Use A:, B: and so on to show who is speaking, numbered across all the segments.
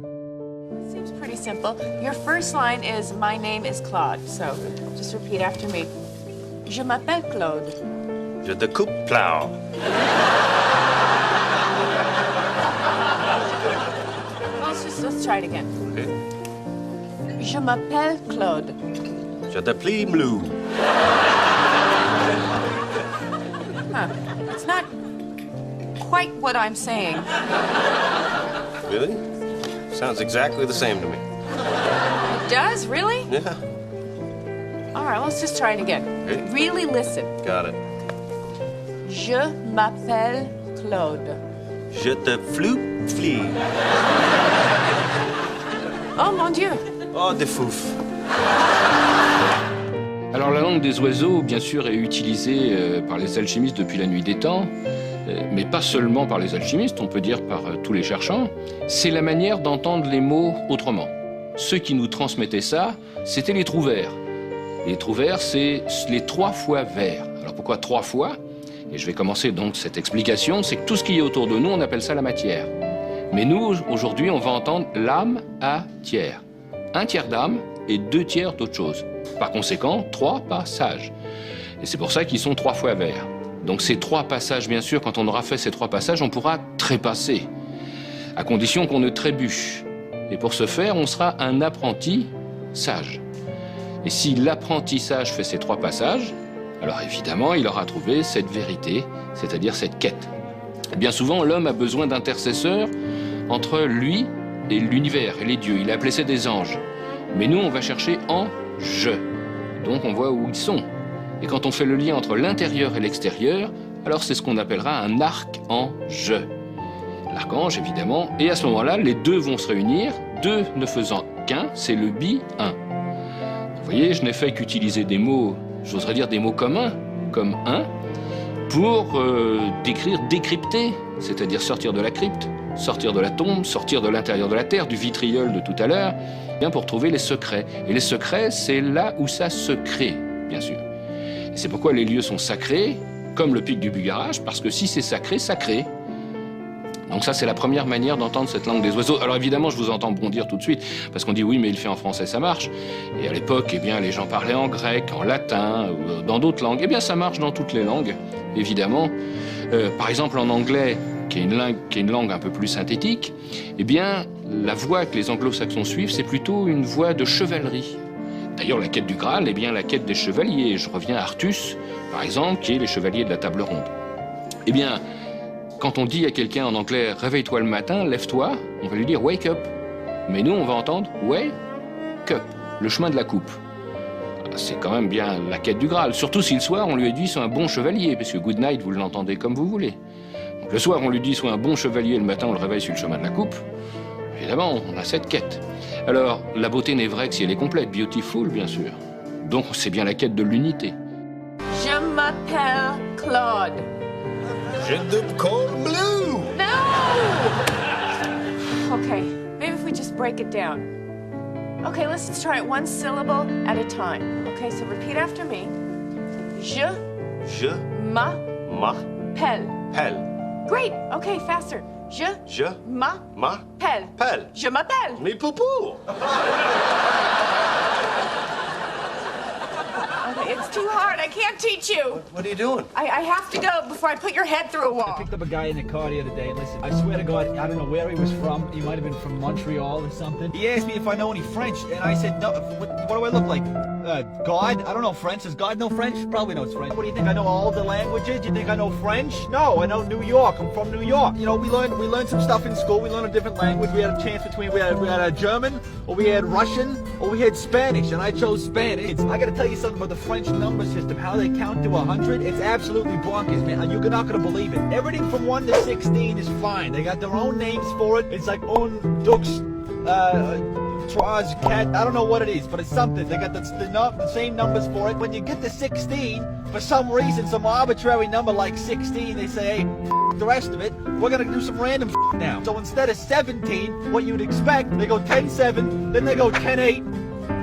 A: It seems pretty simple. Your first line is, my name is Claude. So just repeat after me. Je m'appelle Claude.
B: Je découpe plow.
A: Let's try it again.
B: Okay.
A: Je m'appelle Claude.
B: Je déplie blue.
A: Huh. It's not quite what I'm saying.
B: Really? Sounds exactly the same to me.
A: It does? Really?
B: Yeah.
A: All right, let's just try it again.
B: Okay.
A: Really listen.
B: Got it.
A: Je m'appelle Claude.
B: Je te flee.
A: Oh, mon Dieu.
B: Oh, des fouf.
C: Alors la langue des oiseaux, bien sûr, est utilisée par les alchimistes depuis la nuit des temps, mais pas seulement par les alchimistes, on peut dire par tous les cherchants. C'est la manière d'entendre les mots autrement. Ceux qui nous transmettaient ça, c'était les trouvères. Les trouvères, c'est les 3 fois vers. Alors pourquoi 3 fois? Et je vais commencer donc cette explication, c'est que tout ce qui est autour de nous, on appelle ça la matière. Mais nous, aujourd'hui, on va entendre l'âme à tiers. 1 tiers d'âme et 2 tiers d'autre chose. Par conséquent, 3 passages. Et c'est pour ça qu'ils sont 3 fois vers. Donc ces 3 passages, bien sûr, quand on aura fait ces 3 passages, on pourra trépasser, à condition qu'on ne trébuche. Et pour ce faire, on sera un apprenti sage. Et si l'apprentissage fait ces 3 passages, alors évidemment, il aura trouvé cette vérité, c'est-à-dire cette quête. Bien souvent, l'homme a besoin d'intercesseurs entre lui et l'univers et les dieux. Il a appelé ça des anges. Mais nous, on va chercher en je. Donc on voit où ils sont. Et quand on fait le lien entre l'intérieur et l'extérieur, alors c'est ce qu'on appellera un archange. L'archange, évidemment. Et à ce moment-là, les deux vont se réunir, 2 ne faisant qu'un, c'est le bi-un. Vous voyez, je n'ai fait qu'utiliser des mots, j'oserais dire des mots communs, comme un, pour décrire, décrypter, c'est-à-dire sortir de la crypte, sortir de la tombe, sortir de l'intérieur de la terre, du vitriol de tout à l'heure, bien pour trouver les secrets. Et les secrets, c'est là où ça se crée, bien sûr. Et c'est pourquoi les lieux sont sacrés, comme le pic du Bugarach, parce que si c'est sacré, ça crée. Donc ça, c'est la première manière d'entendre cette langue des oiseaux. Alors évidemment, je vous entends bondir tout de suite, parce qu'on dit oui, mais il fait en français, ça marche. Et à l'époque, eh bien, les gens parlaient en grec, en latin, ou dans d'autres langues. Eh bien, ça marche dans toutes les langues, évidemment. Par exemple, en anglais, qui est une langue un peu plus synthétique, eh bien, la voie que les anglo-saxons suivent, c'est plutôt une voie de chevalerie. D'ailleurs, la quête du Graal est bien la quête des chevaliers. Je reviens à Artus, par exemple, qui est les chevaliers de la table ronde. Eh bien, quand on dit à quelqu'un en anglais « réveille-toi le matin, lève-toi », on va lui dire « wake up ». Mais nous, on va entendre « wake up », le chemin de la coupe. C'est quand même bien la quête du Graal. Surtout si le soir, on lui a dit « sois un bon chevalier », parce que « good night », vous l'entendez comme vous voulez. Donc, le soir, on lui dit « sois un bon chevalier », le matin, on le réveille sur le chemin de la coupe. Évidemment, on a cette quête. Alors, la beauté n'est vraie que si elle est complète, beautiful, bien sûr. Donc, c'est bien la quête de l'unité.
A: Je m'appelle Claude.
B: Je te call blue.
A: No! Okay, maybe if we just break it down. Okay, let's just try it 1 syllable at a time. Okay, so repeat after me. Je m'appelle. Great. Okay, faster. Je m'appelle. Je m'appelle.
B: Mais poupou.
A: Okay, it's too hard. I can't teach you.
B: What are you doing?
A: I have to go before I put your head through a wall.
D: I picked up a guy in the car the other day, and listen, I swear to God, I don't know where he was from. He might have been from Montreal or something. He asked me if I know any French, and I said, no, what do I look like? God? I don't know French. Does God know French? Probably knows French. What do you think? I know all the languages? Do you think I know French? No, I know New York. I'm from New York. You know, we learned some stuff in school. We learned a different language. We had a chance between, we had a German, or we had Russian, or we had Spanish, and I chose Spanish. I gotta tell you something about the French number system, how they count to 100. It's absolutely bonkers, man. You're not gonna believe it. Everything from 1 to 16 is fine. They got their own names for it. It's like un, dux, Traz, cat, I don't know what it is, but it's something. They got the same numbers for it. When you get to 16, for some reason, some arbitrary number like 16, they say, hey, the rest of it, we're gonna do some random now. So instead of 17, what you'd expect, they go 10-7, then they go 10-8,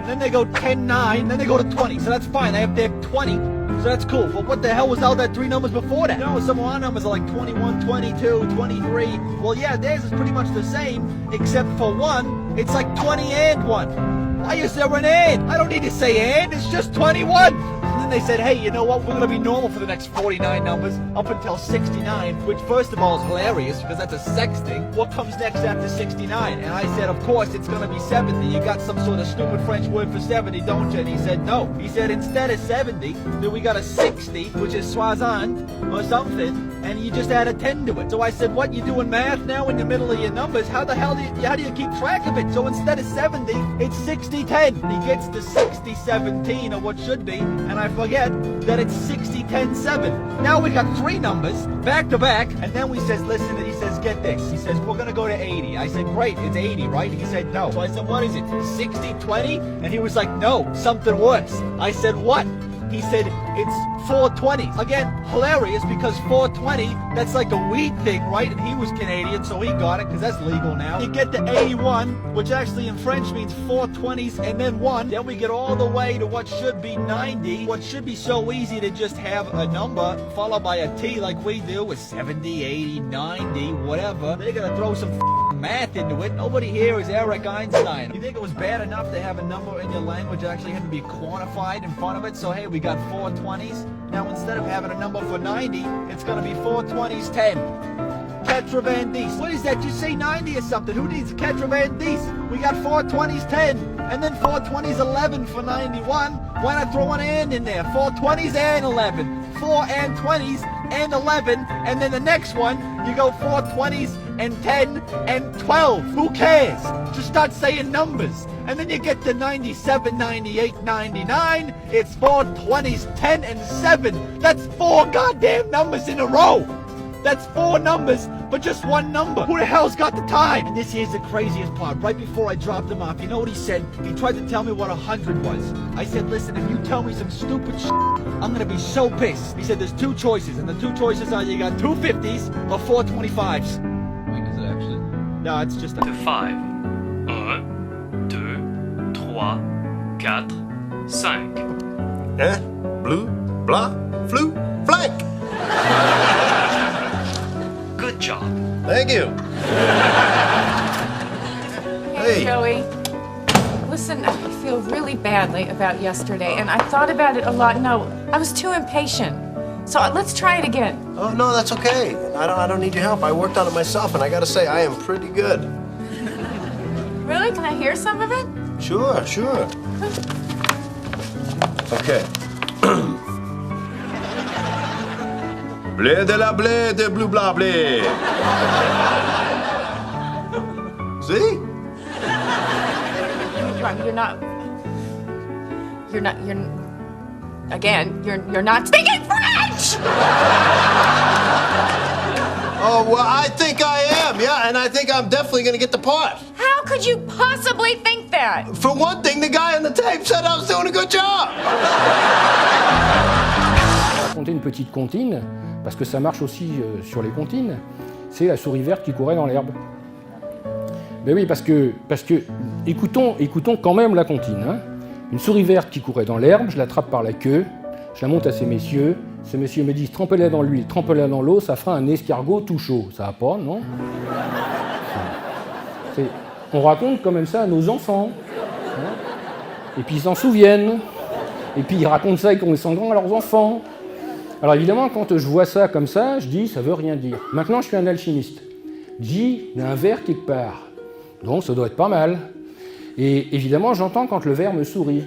D: then they go 10-9, then they go to 20. So that's fine, they have 20. So that's cool. But what the hell was all that 3 numbers before that? You know, some of our numbers are like 21, 22, 23. Well, yeah, theirs is pretty much the same, except for one, it's like 20 and 1. Why is there an and? I don't need to say and, it's just 21. And then they said, hey, you know what, we're gonna be normal for the next 49 numbers up until 69, which first of all is hilarious because that's a sex thing. What comes next after 69? And I said, of course, it's gonna be 70. You got some sort of stupid French word for 70, don't you? And he said, no. He said, instead of 70, then we got a 60, which is soixante or something, and you just add a 10 to it. So I said, what, you doing math now in the middle of your numbers? How the hell how do you keep track of it? So instead of 70, it's 60-10. He gets to 60-17, or what should be, and I forget that it's 60-10-7. Now we got 3 numbers back to back, and then he says, listen, he says, get this. He says, we're gonna go to 80. I said, great, it's 80, right? He said, no. So I said, what is it, 60-20? And he was like, no, something worse. I said, what? He said, it's 420. Again, hilarious because 420, that's like a weed thing, right? And he was Canadian, so he got it because that's legal now. You get to 81, which actually in French means 420s and then 1. Then we get all the way to what should be 90. What should be so easy to just have a number followed by a T like we do with 70, 80, 90, whatever. They're going to throw some math into it. Nobody here is Eric Einstein. You think it was bad enough to have a number in your language that actually had to be quantified in front of it? So hey, we got 420s. Now instead of having a number for 90, it's going to be 420s 10. 90. What is that? You say 90 or something. Who needs 90? We got 420s 10. And then 420s 11 for 91. Why not throw an and in there? 420s and 11. 4 and 20s and 11. And then the next one, you go 420s and 10 and 12. Who cares? Just start saying numbers. And then you get to 97, 98, 99. It's 420s, 10 and 7. That's 4 goddamn numbers in a row. That's 4 numbers, but just 1 number. Who the hell's got the time? And this here's the craziest part. Right before I dropped him off, you know what he said? He tried to tell me what 100 was. I said, listen, if you tell me some stupid shit, I'm gonna be so pissed. He said, there's 2 choices, and the 2 choices are you got 2 50s or 4 25s. Wait, is it actually? No, it's just a...
E: 5. 1, 2, 3, 4, 5.
B: Hein? Blue, blah, flu, flank.
E: Good job.
B: Thank you.
A: Hey,
B: Hey.
A: Joey. Listen, I feel really badly about yesterday, and I thought about it a lot. No, I was too impatient. So let's try it again.
B: Oh, no, that's okay. I don't need your help. I worked on it myself, and I gotta say, I am pretty good.
A: Really? Can I hear some of it?
B: Sure, sure. Okay. Blé de la blé de blue blah blé. See?
A: You're not speaking French!
B: Oh, well, I think I am, yeah, and I think I'm definitely gonna get the part.
A: How could you possibly think that?
B: For one thing, the guy on the tape said I was doing a good job.
F: Raconter une petite comptine, parce que ça marche aussi sur les comptines, c'est la souris verte qui courait dans l'herbe. Ben oui, parce que écoutons quand même la comptine. Hein. Une souris verte qui courait dans l'herbe, je l'attrape par la queue, je la monte à ces messieurs me disent trempez-la dans l'huile, trempez-la dans l'eau, ça fera un escargot tout chaud. Ça va pas, non? On raconte quand même ça à nos enfants. Hein. Et puis ils s'en souviennent. Et puis ils racontent ça quand ils sont grands à leurs enfants. Alors évidemment, quand je vois ça comme ça, je dis, ça veut rien dire. Maintenant, je suis un alchimiste. Je dis, il y a un ver quelque part. Donc ça doit être pas mal. Et évidemment, j'entends quand le ver me sourit.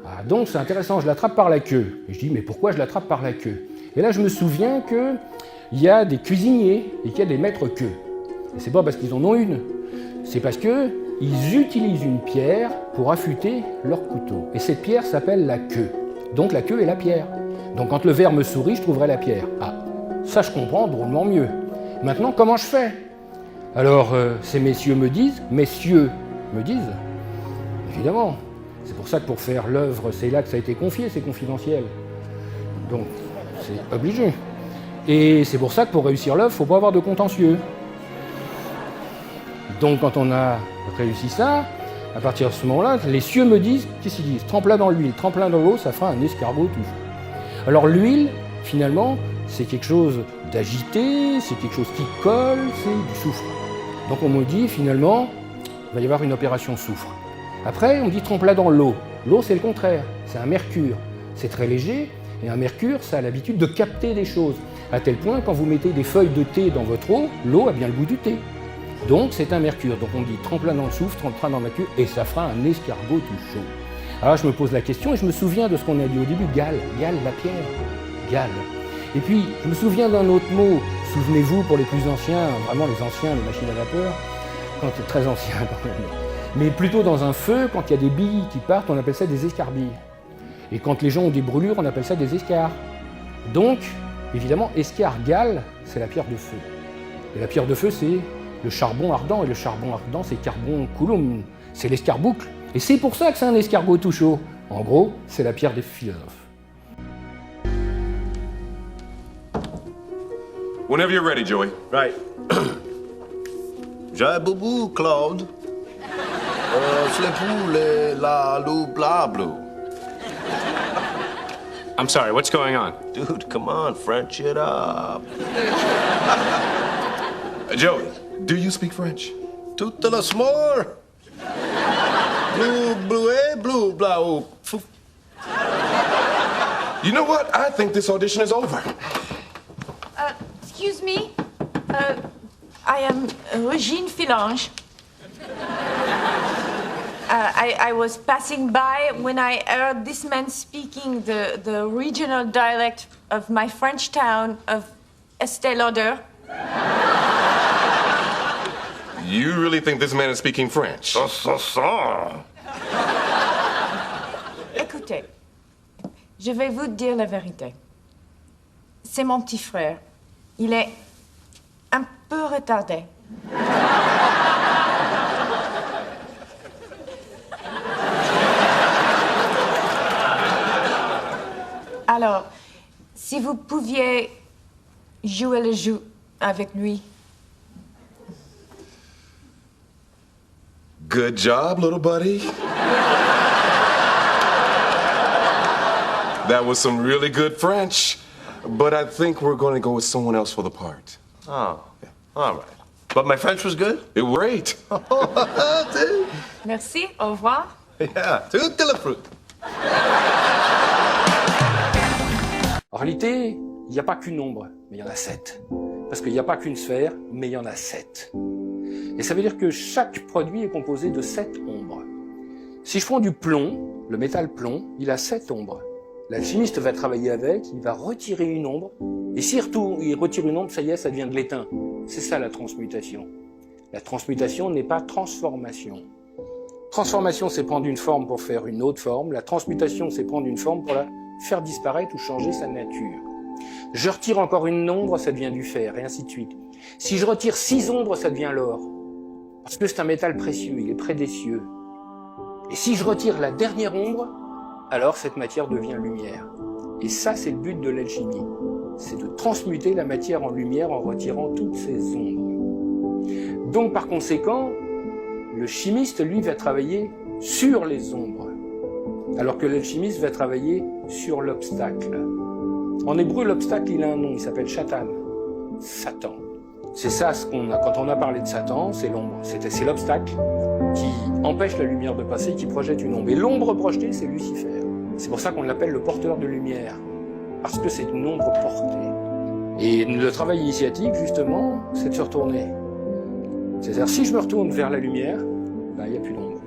F: Ah, donc c'est intéressant, je l'attrape par la queue. Et je dis, mais pourquoi je l'attrape par la queue? Et là, je me souviens qu'il y a des cuisiniers et qu'il y a des maîtres queues. Et c'est pas parce qu'ils en ont une. C'est parce qu'ils utilisent une pierre pour affûter leur couteau. Et cette pierre s'appelle la queue. Donc la queue est la pierre. Donc quand le ver me sourit, je trouverai la pierre. Ah, ça je comprends drôlement mieux. Maintenant, comment je fais? Alors, ces messieurs me disent, évidemment. C'est pour ça que pour faire l'œuvre, c'est là que ça a été confié, c'est confidentiel. Donc, c'est obligé. Et c'est pour ça que pour réussir l'œuvre, il ne faut pas avoir de contentieux. Donc quand on a réussi ça, à partir de ce moment-là, les cieux me disent, qu'est-ce qu'ils disent? Trempe-la dans l'huile, trempe-la dans l'eau, ça fera un escargot tout chaud. Alors l'huile, finalement, c'est quelque chose d'agité, c'est quelque chose qui colle, c'est du soufre. Donc on me dit finalement, il va y avoir une opération soufre. Après, on dit trempe-la dans l'eau. L'eau, c'est le contraire, c'est un mercure. C'est très léger, et un mercure, ça a l'habitude de capter des choses. À tel point, quand vous mettez des feuilles de thé dans votre eau, l'eau a bien le goût du thé. Donc c'est un mercure. Donc on dit trempe-la dans le soufre, trempe-la dans le mercure, et ça fera un escargot tout chaud. Alors je me pose la question, et je me souviens de ce qu'on a dit au début, gale, la pierre, gale. Et puis, je me souviens d'un autre mot, souvenez-vous, pour les plus anciens, vraiment les anciens, les machines à vapeur, quand c'est très ancien quand même. Mais plutôt dans un feu, quand il y a des billes qui partent, on appelle ça des escarbilles. Et quand les gens ont des brûlures, on appelle ça des escars. Donc, évidemment, escar-gale, c'est la pierre de feu. Et la pierre de feu, c'est le charbon ardent, et le charbon ardent, c'est carbon coulomb, c'est l'escarboucle. Et c'est pour ça que c'est un escargot tout chaud. En gros, c'est la pierre des philosophes.
G: Whenever you're ready, Joey.
B: Right. J'ai boubou, Claude. C'est le poulet, la loup, bla, blue.
G: I'm sorry, what's going on?
B: Dude, come on, French it up.
G: Joey, do you speak French?
B: Tout le s'more. Blue, bleuet, blue, bla, oh.
G: You know what? I think this audition is over.
A: Excuse me. I am Regine Philange. I was passing by when I heard this man speaking the regional dialect of my French town of Estée Lauder.
G: You really think this man is speaking French?
A: Écoutez, je vais vous dire la vérité. C'est mon petit frère. Il est un peu retardé. Alors, si vous pouviez jouer le jeu avec lui.
G: Good job, little buddy. That was some really good French. But I think we're going to go with someone else for the part.
B: Oh, okay. All right. But my French was good?
G: It was great.
B: Dude.
A: Merci, au revoir.
B: Yeah, tout le fruit.
F: En réalité, il n'y a pas qu'une ombre, mais il y en a 7. Parce qu'il n'y a pas qu'une sphère, mais il y en a 7. Et ça veut dire que chaque produit est composé de 7 ombres. Si je prends du plomb, le métal plomb, il a 7 ombres. L'alchimiste va travailler avec, il va retirer une ombre, et s'il retire une ombre, ça y est, ça devient de l'étain. C'est ça la transmutation. La transmutation n'est pas transformation. Transformation, c'est prendre une forme pour faire une autre forme. La transmutation, c'est prendre une forme pour la faire disparaître ou changer sa nature. Je retire encore une ombre, ça devient du fer, et ainsi de suite. Si je retire 6 ombres, ça devient l'or. Parce que c'est un métal précieux, il est près des cieux. Et si je retire la dernière ombre, alors cette matière devient lumière. Et ça, c'est le but de l'alchimie. C'est de transmuter la matière en lumière en retirant toutes ces ombres. Donc, par conséquent, le chimiste, lui, va travailler sur les ombres, alors que l'alchimiste va travailler sur l'obstacle. En hébreu, l'obstacle, il a un nom, il s'appelle Shatan, Satan. C'est ça ce qu'on a, quand on a parlé de Satan, c'est l'ombre. C'est l'obstacle qui empêche la lumière de passer, qui projette une ombre. Et l'ombre projetée, c'est Lucifer. C'est pour ça qu'on l'appelle le porteur de lumière, parce que c'est une ombre portée. Et le travail initiatique, justement, c'est de se retourner. C'est-à-dire, si je me retourne vers la lumière, ben, il n'y a plus d'ombre.